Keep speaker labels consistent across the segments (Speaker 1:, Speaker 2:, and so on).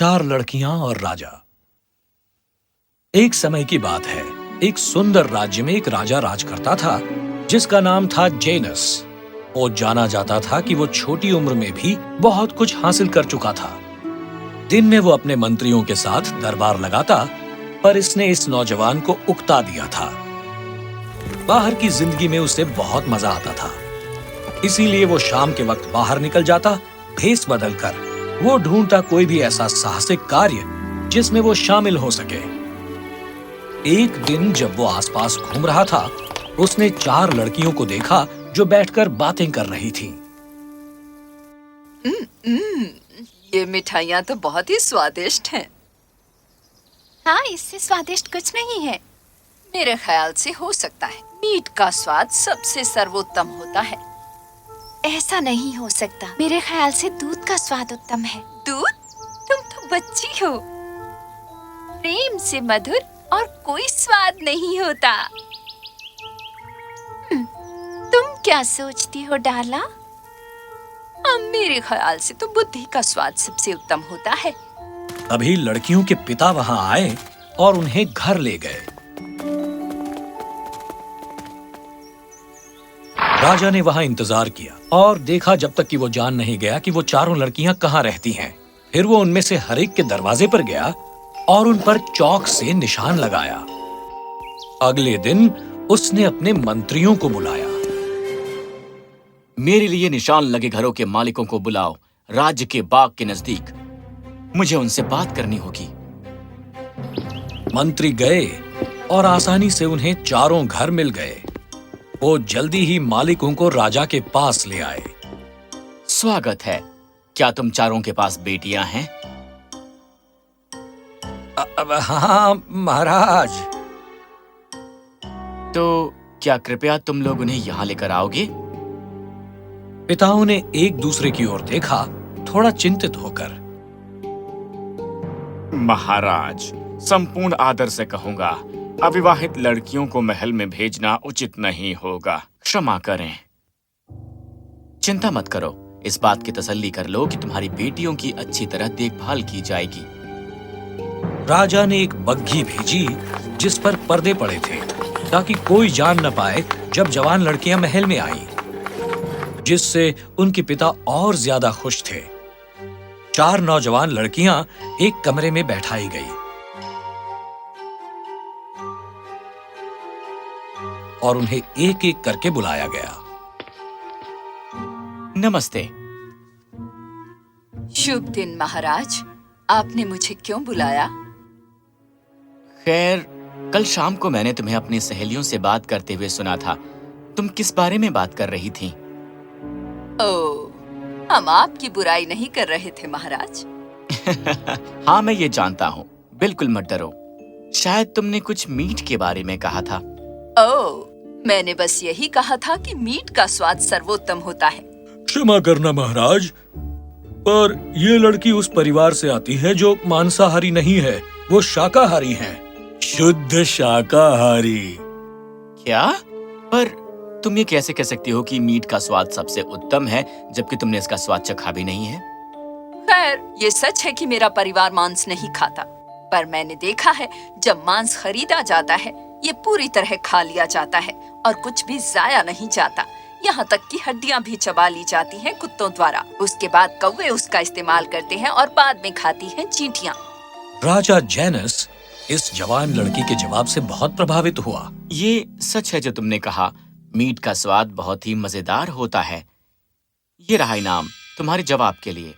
Speaker 1: 4 लड़कियां और राजा। एक समय की बात है, एक सुंदर राज्य में एक राजा राज करता था जिसका नाम था जेनस। वो जाना जाता था कि वो छोटी उम्र में भी बहुत कुछ हासिल कर चुका था। दिन में वो अपने मंत्रियों के साथ दरबार लगाता, पर इसने इस नौजवान को उकता दिया था। बाहर की जिंदगी में उसे बहुत मजा आता था, इसीलिए वो शाम के वक्त बाहर निकल जाता। भेष बदलकर वो ढूंढता कोई भी ऐसा साहसिक कार्य जिसमें वो शामिल हो सके। एक दिन जब वो आसपास घूम रहा था, उसने 4 लड़कियों को देखा जो बैठकर बातें कर रही थीं।
Speaker 2: ये मिठाइयाँ तो बहुत ही स्वादिष्ट हैं।
Speaker 3: हाँ, इससे स्वादिष्ट कुछ नहीं है।
Speaker 2: मेरे ख्याल से हो सकता है मीट का स्वाद सबसे सर्वोत्तम होता है।
Speaker 3: ऐसा नहीं हो सकता। मेरे ख्याल से दूध का स्वाद उत्तम है।
Speaker 2: दूध? तुम तो बच्ची हो।
Speaker 3: प्रेम से मधुर और कोई स्वाद नहीं होता। तुम क्या सोचती हो डाला?
Speaker 2: मेरे ख्याल से तो बुद्धि का स्वाद सबसे उत्तम होता है।
Speaker 1: तभी लड़कियों के पिता वहां आए और उन्हें घर ले गए। राजा ने वहां इंतजार किया और देखा जब तक कि वो जान नहीं गया कि वो 4 लड़कियां कहां रहती हैं। फिर वो उनमें से हर एक के दरवाजे पर गया और उन पर चौक से निशान लगाया। अगले दिन उसने अपने मंत्रियों को बुलाया।
Speaker 4: मेरे लिए निशान लगे घरों के मालिकों को बुलाओ, राज्य के बाग के नजदीक। मुझे उनसे बात करनी होगी।
Speaker 1: मंत्री गए और आसानी से उन्हें 4 घर मिल गए। वो जल्दी ही मालिकों को राजा के पास ले आए।
Speaker 4: स्वागत है। क्या तुम 4 के पास बेटियां हैं?
Speaker 1: हाँ महाराज।
Speaker 4: तो क्या कृपया तुम लोग उन्हें यहाँ लेकर आओगे?
Speaker 1: पिताओं ने एक दूसरे की ओर देखा, थोड़ा चिंतित होकर।
Speaker 4: महाराज, संपूर्ण आदर से कहूंगा, अविवाहित लड़कियों को महल में भेजना उचित नहीं होगा। क्षमा करें। चिंता मत करो, इस बात की तसल्ली कर लो कि तुम्हारी बेटियों की अच्छी तरह देखभाल की जाएगी।
Speaker 1: राजा ने एक बग्घी भेजी जिस पर पर्दे पड़े थे, ताकि कोई जान न पाए जब जवान लड़कियां महल में आईं, जिससे उनके पिता और ज्यादा खुश थे। 4 नौजवान लड़कियां एक कमरे में बैठाई गई और उन्हें एक एक करके बुलाया गया।
Speaker 4: नमस्ते।
Speaker 2: शुभ दिन महाराज, आपने मुझे क्यों बुलाया?
Speaker 4: खैर, कल शाम को मैंने तुम्हें अपनी सहेलियों से बात करते हुए सुना था। तुम किस बारे में बात कर रही थी?
Speaker 2: ओह, हम आपकी बुराई नहीं कर रहे थे महाराज।
Speaker 4: हाँ, मैं ये जानता हूँ। बिल्कुल मत डरो। शायद तुमने कुछ मीट के बारे में कहा था।
Speaker 2: ओह, मैंने बस यही कहा था कि मीट का स्वाद सर्वोत्तम होता है।
Speaker 1: क्षमा करना महाराज, पर ये लड़की उस परिवार से आती है जो मांसाहारी नहीं है, वो शाकाहारी है। शुद्ध शाकाहारी।
Speaker 4: क्या? पर तुम ये कैसे कह सकती हो कि मीट का स्वाद सबसे उत्तम है, जबकि तुमने इसका स्वाद चखा भी नहीं है?
Speaker 2: खैर, ये सच है कि मेरा परिवार मांस नहीं खाता, पर मैंने देखा है जब मांस खरीदा जाता है, ये पूरी तरह खा लिया जाता है और कुछ भी जाया नहीं जाता। यहाँ तक कि हड्डियाँ भी चबा ली जाती हैं कुत्तों द्वारा। उसके बाद कौवे उसका इस्तेमाल करते हैं और बाद में खाती हैं चींटियाँ।
Speaker 1: राजा जेनस इस जवान लड़की के जवाब से बहुत प्रभावित हुआ।
Speaker 4: ये सच है जो तुमने कहा, मीट का स्वाद बहुत ही मजेदार होता है। ये रहा इनाम तुम्हारे जवाब के लिए।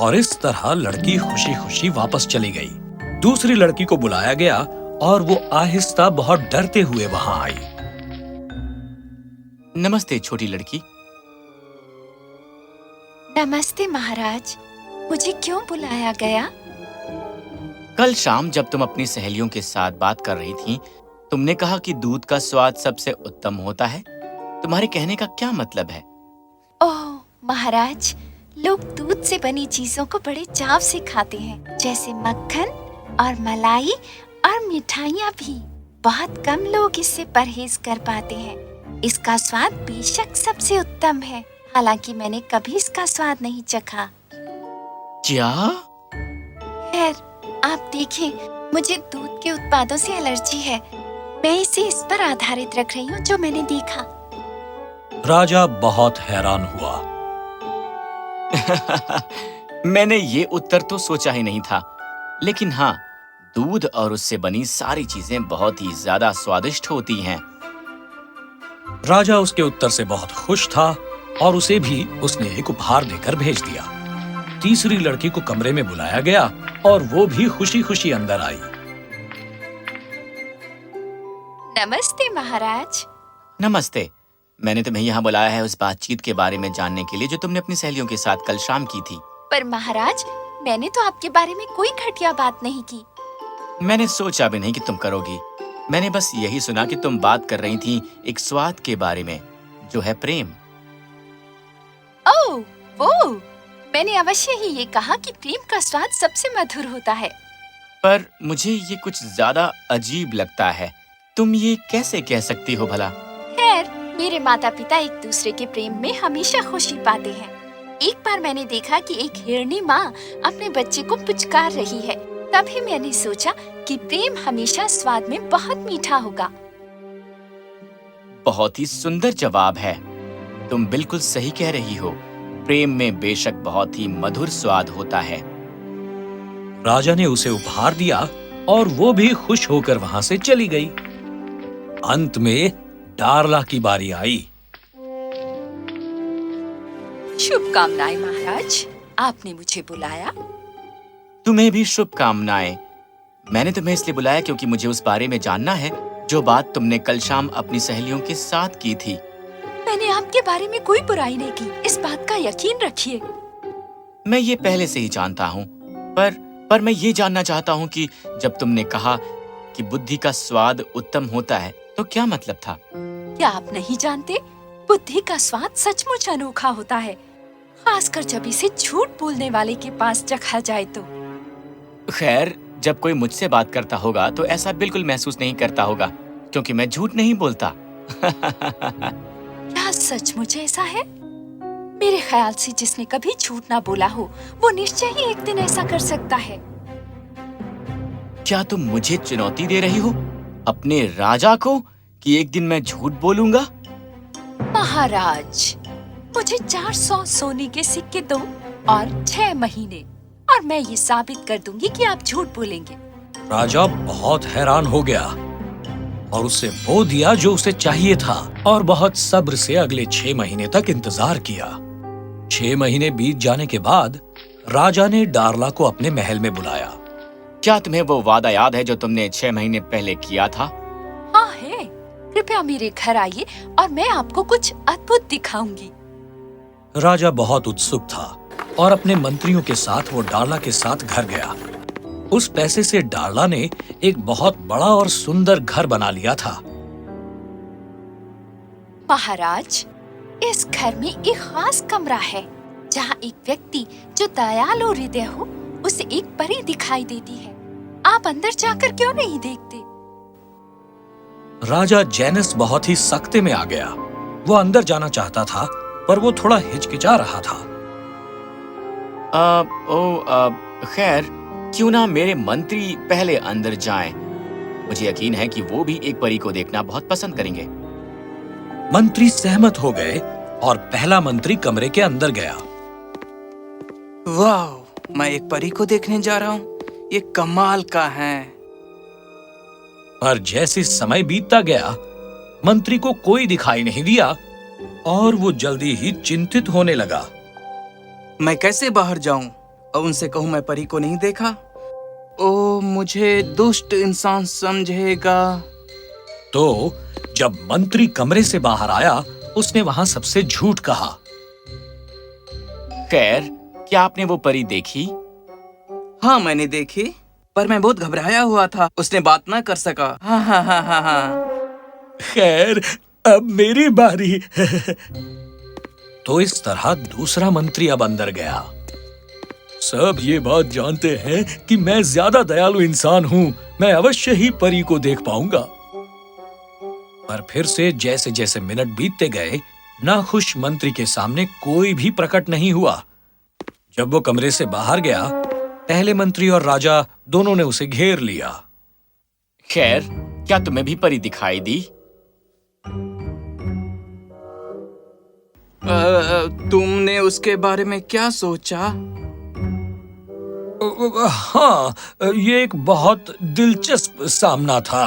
Speaker 1: और इस तरह लड़की खुशी खुशी वापस चली गई। दूसरी लड़की को बुलाया गया और वो आहिस्ता बहुत डरते हुए वहां आई।
Speaker 4: नमस्ते छोटी लड़की।
Speaker 3: नमस्ते महाराज, मुझे क्यों बुलाया गया?
Speaker 4: कल शाम जब तुम अपनी सहेलियों के साथ बात कर रही थी, तुमने कहा कि दूध का स्वाद सबसे उत्तम होता है। तुम्हारे कहने का क्या मतलब है?
Speaker 3: ओह महाराज, लोग दूध से बनी चीजों को बड़े चाव से खाते हैं, जैसे मक्खन और मलाई और मिठाइयाँ भी। बहुत कम लोग इससे परहेज कर पाते हैं। इसका स्वाद बेशक सबसे उत्तम है, हालांकि मैंने कभी इसका स्वाद नहीं चखा।
Speaker 4: क्या?
Speaker 3: खैर, आप देखें, मुझे दूध के उत्पादों से एलर्जी है। मैं इसे इस पर आधारित रख रही हूँ जो मैंने देखा।
Speaker 1: राजा बहुत हैरान हुआ।
Speaker 4: मैंने ये उत्तर तो सोचा ही नहीं था, लेकिन हाँ, दूध और उससे बनी सारी चीजें बहुत ही ज्यादा स्वादिष्ट होती हैं।
Speaker 1: राजा उसके उत्तर से बहुत खुश था और उसे भी उसने एक उपहार देकर भेज दिया। तीसरी लड़की को कमरे में बुलाया गया और वो भी खुशी-खुशी अंदर आई।
Speaker 3: नमस्ते महाराज।
Speaker 4: नमस्ते। मैंने तुम्हें यहाँ बुलाया है उस बातचीत के बारे में जानने के लिए जो तुमने अपनी सहेलियों के साथ कल शाम की थी।
Speaker 3: पर महाराज, मैंने तो आपके बारे में कोई घटिया बात नहीं की।
Speaker 4: मैंने सोचा भी नहीं कि तुम करोगी। मैंने बस यही सुना कि तुम बात कर रही थी एक स्वाद के बारे में, जो है प्रेम।
Speaker 3: ओह, वो मैंने अवश्य ही ये कहा कि प्रेम का स्वाद सबसे मधुर होता है।
Speaker 4: पर मुझे ये कुछ ज्यादा अजीब लगता है। तुम ये कैसे कह सकती हो भला?
Speaker 3: खैर, मेरे माता पिता एक दूसरे के प्रेम में हमेशा खुशी पाते हैं। एक बार मैंने देखा कि एक हिरनी माँ अपने बच्चे को पुचकार रही है। तभी मैंने सोचा कि प्रेम हमेशा स्वाद में बहुत मीठा होगा।
Speaker 4: बहुत ही सुंदर जवाब है। तुम बिल्कुल सही कह रही हो। प्रेम में बेशक बहुत ही मधुर स्वाद होता है।
Speaker 1: राजा ने उसे उपहार दिया और वो भी खुश होकर वहां से चली गई। अंत में डारला की बारी आई।
Speaker 2: शुभकामनाएं महाराज, आपने मुझे बुलाया।
Speaker 4: तुम्हें भी शुभकामनाएं। मैंने तुम्हें इसलिए बुलाया क्योंकि मुझे उस बारे में जानना है जो बात तुमने कल शाम अपनी सहेलियों के साथ की थी।
Speaker 2: मैंने आपके बारे में कोई बुराई नहीं की, इस बात का यकीन रखिए।
Speaker 4: मैं ये पहले से ही जानता हूँ, पर मैं ये जानना चाहता हूँ कि जब तुमने कहा कि बुद्धि का स्वाद उत्तम होता है, तो क्या मतलब था?
Speaker 2: क्या आप नहीं जानते? बुद्धि का स्वाद सचमुच अनोखा होता है, खासकर जब इसे झूठ बोलने वाले के पास चखा जाए तो।
Speaker 4: खैर, जब कोई मुझसे बात करता होगा तो ऐसा बिल्कुल महसूस नहीं करता होगा, क्योंकि मैं झूठ नहीं बोलता।
Speaker 2: क्या सचमुच ऐसा है? मेरे ख्याल से जिसने कभी झूठ ना बोला हो, वो निश्चय ही एक दिन ऐसा कर सकता है।
Speaker 4: क्या तुम मुझे चुनौती दे रही हो, अपने राजा को, कि एक दिन मैं झूठ बोलूंगा?
Speaker 2: महाराज, मुझे 400 सोने के सिक्के दो और 6 महीने, और मैं ये साबित कर दूंगी कि आप झूठ बोलेंगे।
Speaker 1: राजा बहुत हैरान हो गया और उसे वो दिया जो उसे चाहिए था और बहुत सब्र से अगले 6 महीने तक इंतजार किया। 6 महीने बीत जाने के बाद राजा ने डारला को अपने महल में बुलाया।
Speaker 4: क्या तुम्हें वो वादा याद है जो तुमने 6 महीने पहले किया था?
Speaker 2: हाँ है। कृपया मेरे घर आइए और मैं आपको कुछ अद्भुत दिखाऊंगी।
Speaker 1: राजा बहुत उत्सुक था और अपने मंत्रियों के साथ वो डारला के साथ घर गया। उस पैसे से डारला ने एक बहुत बड़ा और सुंदर घर बना लिया था।
Speaker 3: महाराज, इस घर में एक खास कमरा है जहाँ एक व्यक्ति जो दयालु हृदय हो उसे एक परी दिखाई देती है। आप अंदर जाकर क्यों नहीं देखते?
Speaker 1: राजा जेनस बहुत ही सख्ते में आ गया। वो अंदर जाना चाहता था पर वो थोड़ा हिचकिचा रहा था।
Speaker 4: खैर, क्यों ना मेरे मंत्री पहले अंदर जाएं। मुझे यकीन है कि वो भी एक परी को देखना बहुत पसंद करेंगे।
Speaker 1: मंत्री सहमत हो गए और पहला मंत्री कमरे के अंदर गया।
Speaker 5: वाह, मैं एक परी को देखने जा रहा हूँ। ये कमाल का है।
Speaker 1: पर जैसे समय बीतता गया, मंत्री को कोई दिखाई नहीं दिया और वो जल्दी ही चिंतित होने लगा।
Speaker 5: मैं कैसे बाहर जाऊं और उनसे कहूं मैं परी को नहीं देखा? ओ, मुझे दुष्ट इंसान समझेगा।
Speaker 1: तो जब मंत्री कमरे से बाहर आया, उसने वहां सबसे झूठ कहा।
Speaker 4: खैर, क्या आपने वो परी देखी?
Speaker 5: हाँ, मैंने देखी, पर मैं बहुत घबराया हुआ था। उसने बात ना कर सका। हाँ हाँ हाँ हाँ हाँ।
Speaker 1: खैर, अब मेरी बारी। तो इस तरह दूसरा मंत्री अब अंदर गया। सब ये बात जानते हैं कि मैं ज्यादा दयालु इंसान हूँ। मैं अवश्य ही परी को देख पाऊंगा। पर फिर से जैसे जैसे मिनट बीतते गए, नाखुश मंत्री के सामने कोई भी प्रकट नहीं हुआ। जब वो कमरे से बाहर गया, पहले मंत्री और राजा दोनों ने उसे घेर लिया।
Speaker 4: खैर, क्या तुम्हें भी परी दिखाई दी?
Speaker 5: तुमने उसके बारे में क्या सोचा?
Speaker 1: हाँ, ये एक बहुत दिलचस्प सामना था।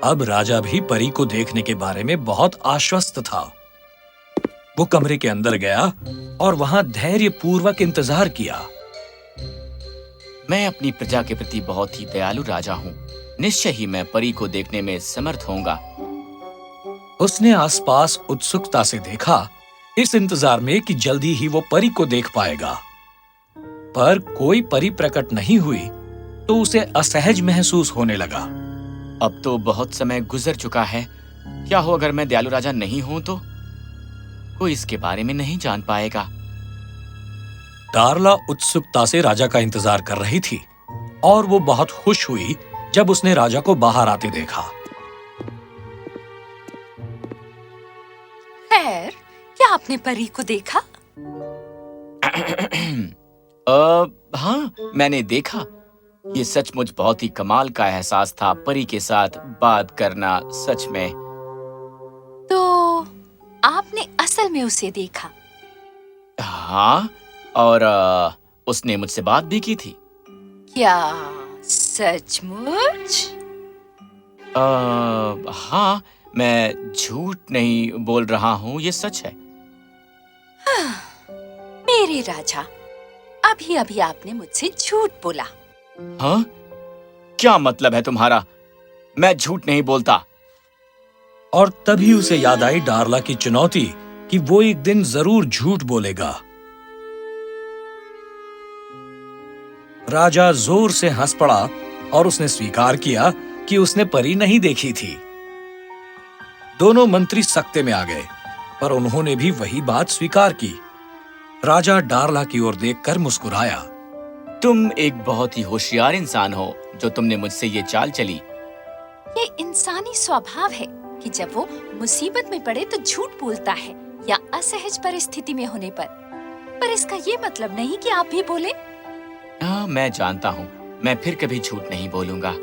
Speaker 1: अब राजा भी परी को देखने के बारे में बहुत आश्वस्त था। वो कमरे के अंदर गया और वहां धैर्यपूर्वक इंतजार किया।
Speaker 4: मैं अपनी प्रजा के प्रति बहुत ही दयालु राजा हूँ। निश्चय ही मैं परी को देखने में समर्थ होऊंगा।
Speaker 1: उसने आसपास उत्सुकता से देखा, इस इंतजार में कि जल्दी ही वो परी को देख पाएगा। पर कोई परी प्रकट नहीं हुई तो उसे असहज महसूस होने लगा।
Speaker 4: अब तो बहुत समय गुजर चुका है। क्या हो अगर मैं दयालु राजा नहीं हूं तो? कोई इसके बारे में नहीं जान पाएगा।
Speaker 1: डार्ला उत्सुकता से राजा का इंतजार कर रही थी और वो बहुत खुश हुई जब उसने राजा को बाहर आते देखा।
Speaker 2: खैर, क्या आपने परी को देखा?
Speaker 4: हाँ, मैंने देखा। ये सचमुच बहुत ही कमाल का एहसास था। परी के साथ बात करना सच में।
Speaker 3: तो आपने असल में उसे देखा?
Speaker 4: हाँ, और उसने मुझसे बात भी की थी।
Speaker 2: क्या सचमुच?
Speaker 4: हाँ, मैं झूठ नहीं बोल रहा हूँ, ये सच है।
Speaker 2: मेरे राजा, अभी अभी आपने मुझसे झूठ बोला।
Speaker 4: हाँ? क्या मतलब है तुम्हारा? मैं झूठ नहीं बोलता।
Speaker 1: और तभी उसे याद आई डार्ला की चुनौती कि वो एक दिन जरूर झूठ बोलेगा। राजा जोर से हंस पड़ा और उसने स्वीकार किया कि उसने परी नहीं देखी थी। दोनों मंत्री सख्ते में आ गए, पर उन्होंने भी वही बात स्वीकार की। राजा डार्ला की ओर देखकर मुस्कुराया।
Speaker 4: तुम एक बहुत ही होशियार इंसान हो जो तुमने मुझसे ये चाल चली।
Speaker 3: ये इंसानी स्वभाव है कि जब वो मुसीबत में पड़े तो झूठ बोलता है या असहज परिस्थिति में होने पर इसका ये मतलब नहीं कि आप भी बोले।
Speaker 4: हाँ, मैं जानता हूँ। मैं फिर कभी झूठ नहीं बोलूंगा।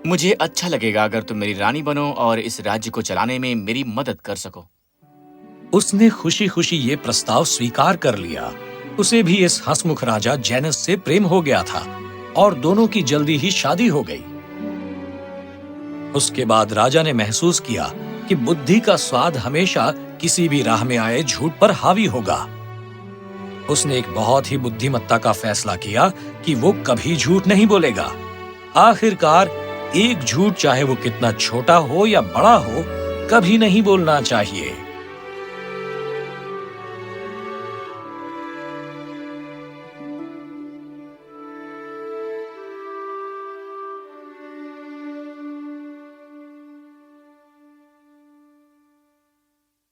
Speaker 4: मुझे अच्छा लगेगा अगर तुम मेरी रानी बनो और इस राज्य को चलाने में मेरी मदद कर सको।
Speaker 1: उसने खुशी खुशी ये प्रस्ताव स्वीकार कर लिया। उसे भी इस हंसमुख राजा जेनस से प्रेम हो गया था और दोनों की जल्दी ही शादी हो गई। उसके बाद राजा ने महसूस किया कि बुद्धि का स्वाद हमेशा किसी भी राह में आए झूठ पर हावी होगा। उसने एक बहुत ही बुद्धिमत्ता का फैसला किया कि वो कभी झूठ नहीं बोलेगा। आखिरकार एक झूठ, चाहे वो कितना छोटा हो या बड़ा हो, कभी नहीं बोलना चाहिए।